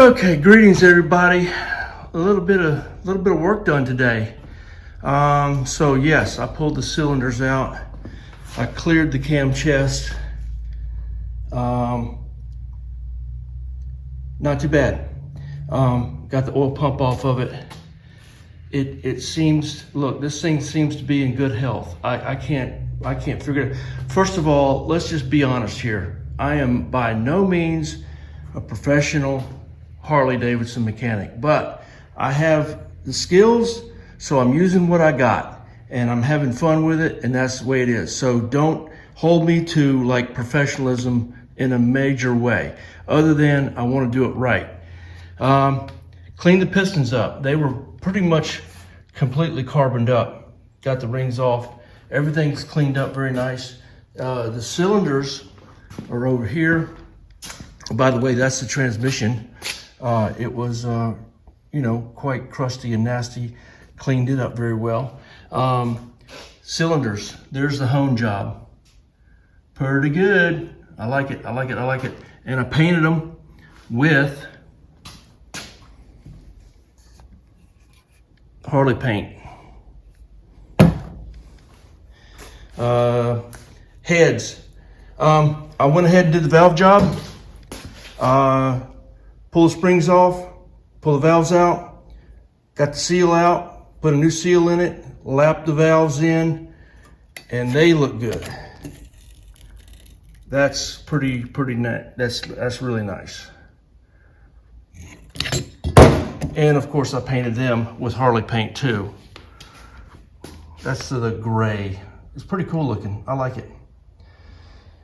Okay, greetings everybody. A little bit of work done today. So yes, I pulled the cylinders out. I cleared the cam chest. Not too bad. Got the oil pump off of it. It seems, look, this thing seems to be in good health. I can't figure it. First of all, let's just be honest here. I am by no means a professional Harley Davidson mechanic, but I have the skills, so I'm using what I got and I'm having fun with it, and that's the way it is. So don't hold me to like professionalism in a major way, other than I want to do it right. Clean the pistons up. They were pretty much completely carboned up. Got the rings off. Everything's cleaned up very nice. The cylinders are over here. By the way, that's the transmission. It was, quite crusty and nasty. Cleaned it up very well. Cylinders, there's the hone job. Pretty good. I like it. And I painted them with Harley paint. Heads. I went ahead and did the valve job. Pull the springs off, pull the valves out, got the seal out, put a new seal in it, lap the valves in, and they look good. That's pretty nice. That's really nice. And of course I painted them with Harley paint too. That's the gray. It's pretty cool looking. I like it.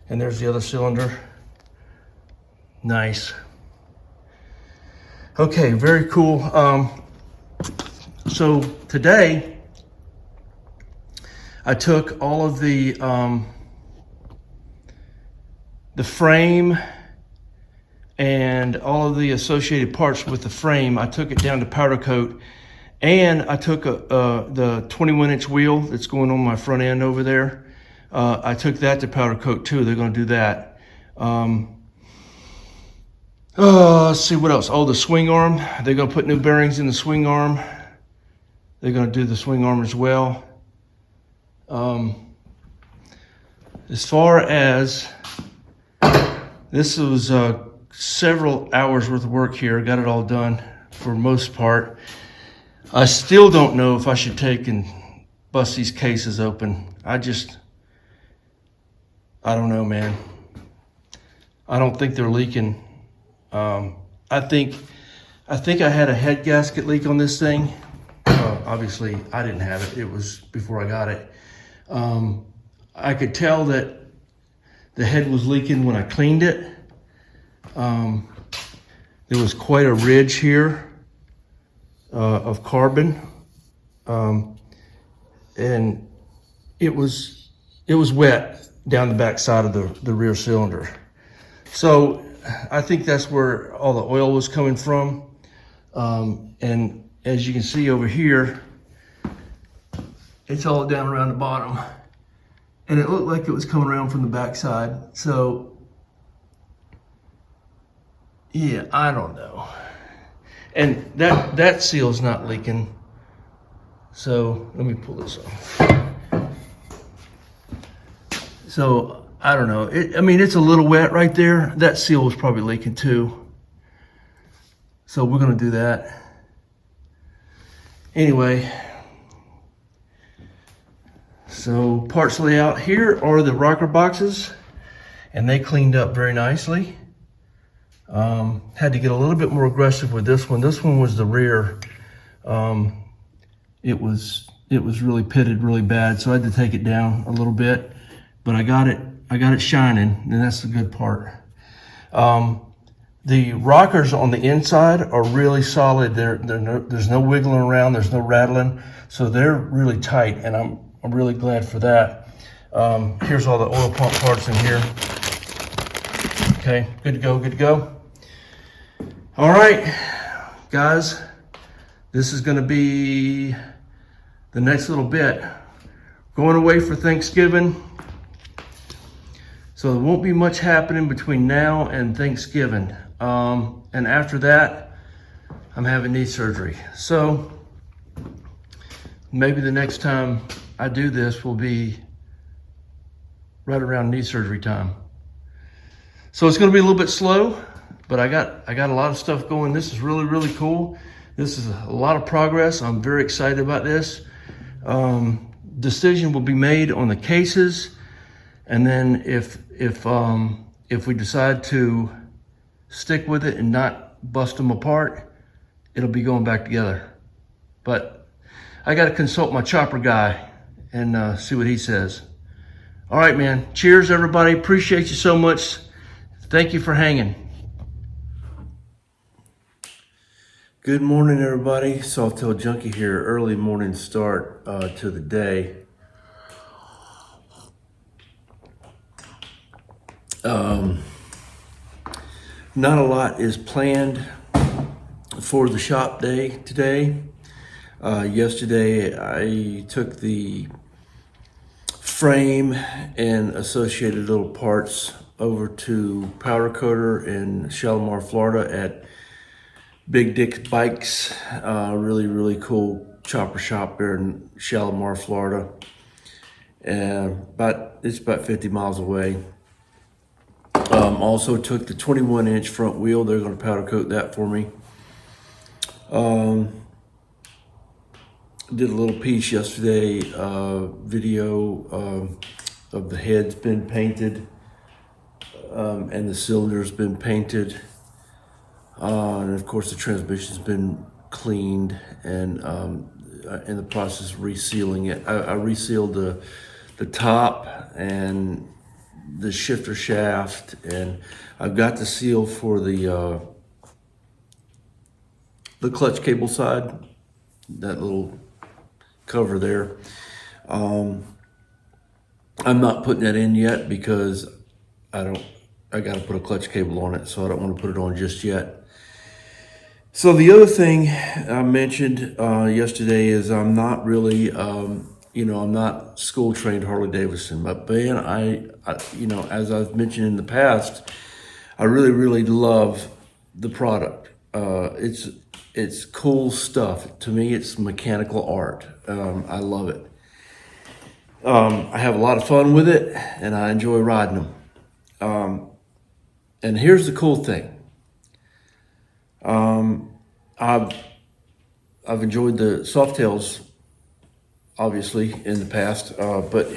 And there's the other cylinder. Nice. Okay, very cool. So today I took all of the frame and all of the associated parts with the frame. I took it down to powder coat, and I took the 21-inch wheel that's going on my front end over there. I took that to powder coat too. They're going to do that. Let's see what else. Oh, the swing arm. They're going to put new bearings in the swing arm. They're going to do the swing arm as well. As far as this was several hours worth of work here. Got it all done for the most part. I still don't know if I should take and bust these cases open. I don't know, man. I don't think they're leaking. I think I had a head gasket leak on this thing. Obviously I didn't have it. It was before I got it. I could tell that the head was leaking when I cleaned it. There was quite a ridge here of carbon, and it was wet down the back side of the rear cylinder. So I think that's where all the oil was coming from. And as you can see over here, it's all down around the bottom, and it looked like it was coming around from the back side. So yeah, I don't know. And that seal's not leaking. So let me pull this off. So I don't know. It's a little wet right there. That seal was probably leaking too. So we're gonna do that. Anyway, so parts layout here are the rocker boxes, and they cleaned up very nicely. Had to get a little bit more aggressive with this one. This one was the rear. It was really pitted really bad, so I had to take it down a little bit, but I got it shining, and that's the good part. The rockers on the inside are really solid. There's no wiggling around, there's no rattling, so they're really tight, and I'm really glad for that. Here's all the oil pump parts in here. Okay, good to go. All right, guys, this is gonna be the next little bit. Going away for Thanksgiving. So there won't be much happening between now and Thanksgiving. And after that, I'm having knee surgery. So maybe the next time I do this will be right around knee surgery time. So it's gonna be a little bit slow, but I got a lot of stuff going. This is really, really cool. This is a lot of progress. I'm very excited about this. Decision will be made on the cases. And then if we decide to stick with it and not bust them apart, it'll be going back together. But I got to consult my chopper guy and see what he says. All right, man. Cheers, everybody. Appreciate you so much. Thank you for hanging. Good morning, everybody. Softail Junky here. Early morning start to the day. Not a lot is planned for the shop day today. Yesterday, I took the frame and associated little parts over to Powder Coater in Shalimar, Florida at Big Dick Bikes. Really, really cool chopper shop there in Shalimar, Florida. It's about 50 miles away. Also took the 21-inch front wheel. They're going to powder coat that for me. Did a little piece yesterday, video of the head's been painted and the cylinder's been painted. And of course the transmission's been cleaned and in the process of resealing it. I resealed the top and the shifter shaft, and I've got the seal for the clutch cable side, that little cover there. I'm not putting that in yet because I got to put a clutch cable on it, so I don't want to put it on just yet. So the other thing I mentioned yesterday is I'm not really I'm not school trained Harley Davidson, but man, I as I've mentioned in the past, I really, really love the product. It's cool stuff. To me, it's mechanical art. I love it. I have a lot of fun with it, and I enjoy riding them. And here's the cool thing. I've enjoyed the Softails, obviously, in the past, but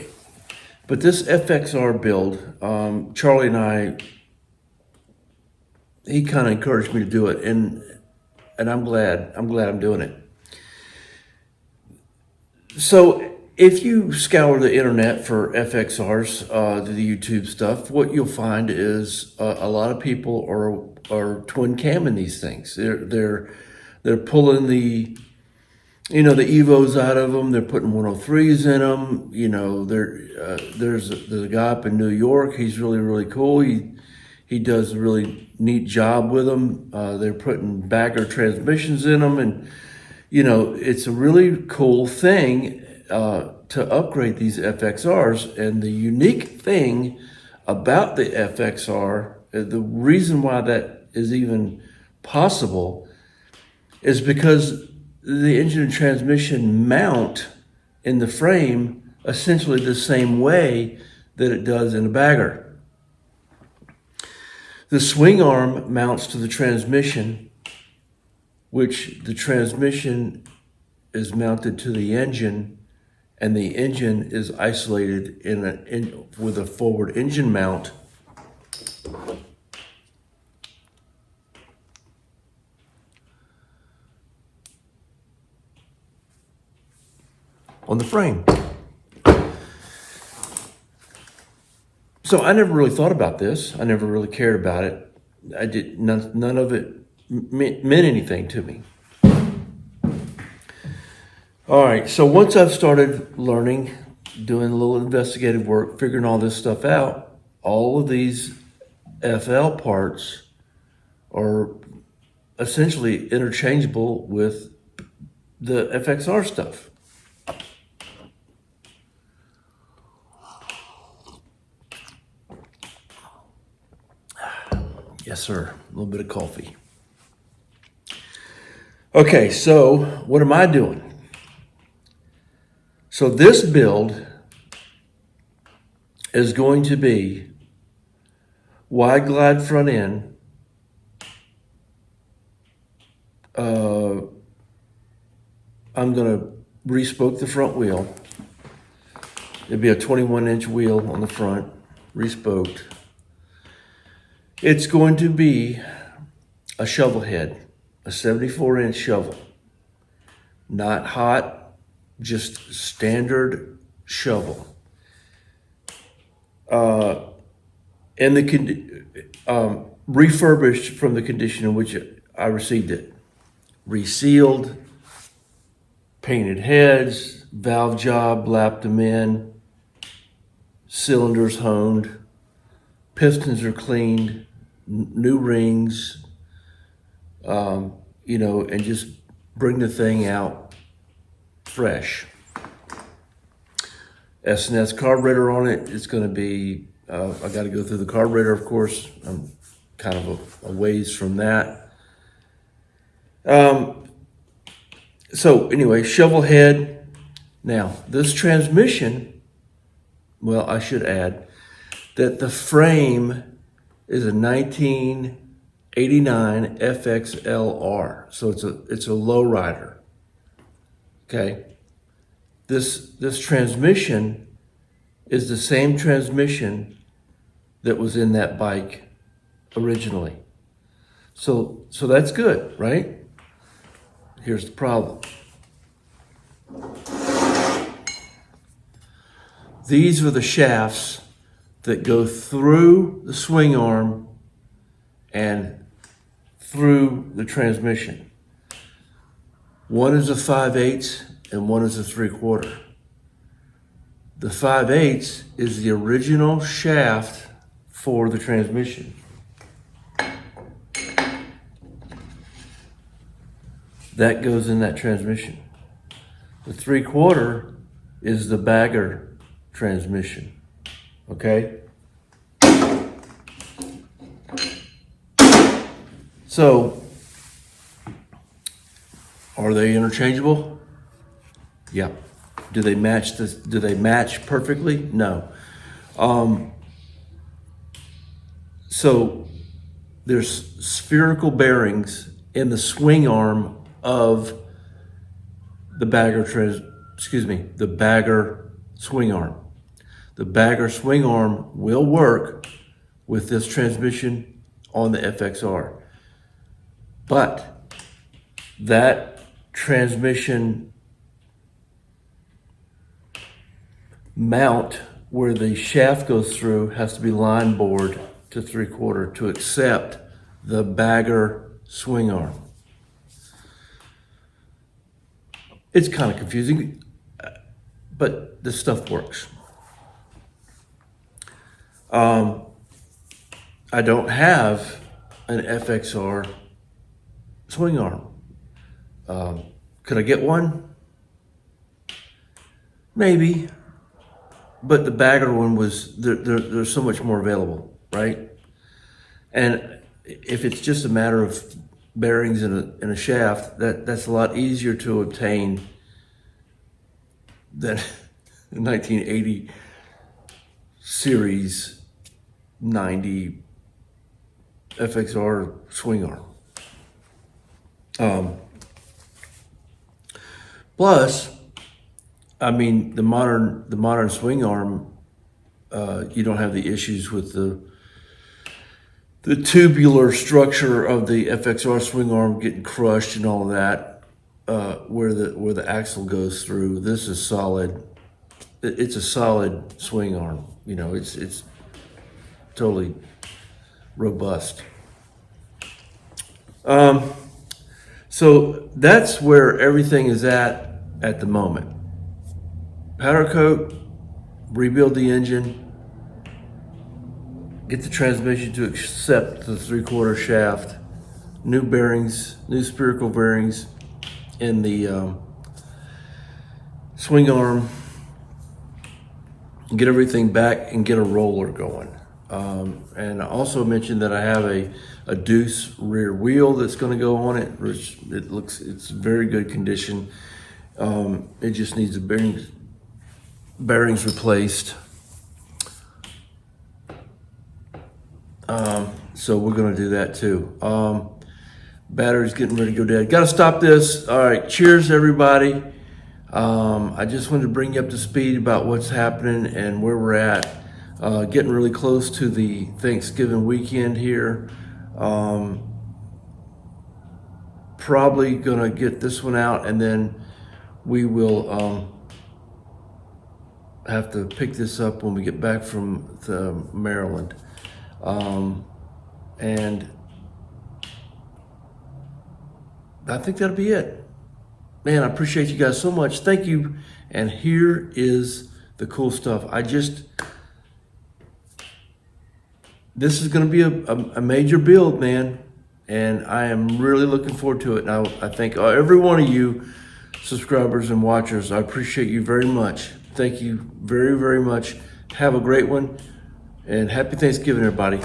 this FXR build, Charlie and I, he kind of encouraged me to do it, and I'm glad I'm doing it. So if you scour the internet for FXRs, the YouTube stuff, what you'll find is a lot of people are twin camming these things. They're pulling the Evos out of them. They're putting 103s in them. There's a guy up in New York. He's really, really cool. He does a really neat job with them. They're putting bagger transmissions in them, and it's a really cool thing to upgrade these FXRs. And the unique thing about the FXR, the reason why that is even possible, is because the engine and transmission mount in the frame essentially the same way that it does in a bagger. The swing arm mounts to the transmission, which the transmission is mounted to the engine, and the engine is isolated with a forward engine mount. On the frame. So I never really thought about this. I never really cared about it. I did none of it meant anything to me. All right, so once I've started learning, doing a little investigative work, figuring all this stuff out, all of these FL parts are essentially interchangeable with the FXR stuff. Yes, sir. A little bit of coffee. Okay, so what am I doing? So this build is going to be wide glide front end, I'm going to re-spoke the front wheel. It'll be a 21-inch wheel on the front, re-spoked. It's going to be a shovel head, a 74-inch shovel. Not hot, just standard shovel. And refurbished from the condition in which I received it. Resealed, painted heads, valve job, lapped them in, cylinders honed, pistons are cleaned, new rings, and just bring the thing out fresh. S&S carburetor on it. It's going to be, I got to go through the carburetor, of course. I'm kind of a ways from that. So anyway, shovel head. Now, this transmission, well, I should add that the frame is a 1989 FXR. So it's a lowrider. Okay. This transmission is the same transmission that was in that bike originally. So that's good, right? Here's the problem. These are the shafts that go through the swing arm and through the transmission. One is a 5/8 and one is a 3/4. The 5/8 is the original shaft for the transmission. That goes in that transmission. The 3/4 is the bagger transmission. Okay? So, are they interchangeable? Yeah. Do they match perfectly? No. So there's spherical bearings in the swing arm of the bagger swing arm. The bagger swing arm will work with this transmission on the FXR. But that transmission mount where the shaft goes through has to be line bored to 3/4 to accept the bagger swing arm. It's kind of confusing, but this stuff works. I don't have an FXR swing arm. Could I get one? Maybe, but the bagger one was, there's so much more available, right? And if it's just a matter of bearings in a shaft, that's a lot easier to obtain than the 1980 series 90 FXR swing arm. Plus, I mean, the modern swing arm, you don't have the issues with the tubular structure of the FXR swing arm getting crushed and all of that, where the axle goes through. This is solid. It's a solid swing arm. You know, it's totally robust. So that's where everything is at the moment. Powder coat, rebuild the engine, get the transmission to accept the 3/4 shaft, new bearings, new spherical bearings in the swing arm, get everything back and get a roller going. And I also mentioned that I have a deuce rear wheel that's going to go on it, which it's very good condition. It just needs the bearings replaced. So we're going to do that too. Battery's getting ready to go dead. Got to stop this. All right, cheers everybody. I just wanted to bring you up to speed about what's happening and where we're at. Getting really close to the Thanksgiving weekend here. Probably gonna get this one out, and then we will have to pick this up when we get back from Maryland. And I think that'll be it. Man, I appreciate you guys so much. Thank you. And here is the cool stuff. This is going to be a major build, man. And I am really looking forward to it. And I thank every one of you subscribers and watchers. I appreciate you very much. Thank you very, very much. Have a great one. And happy Thanksgiving, everybody.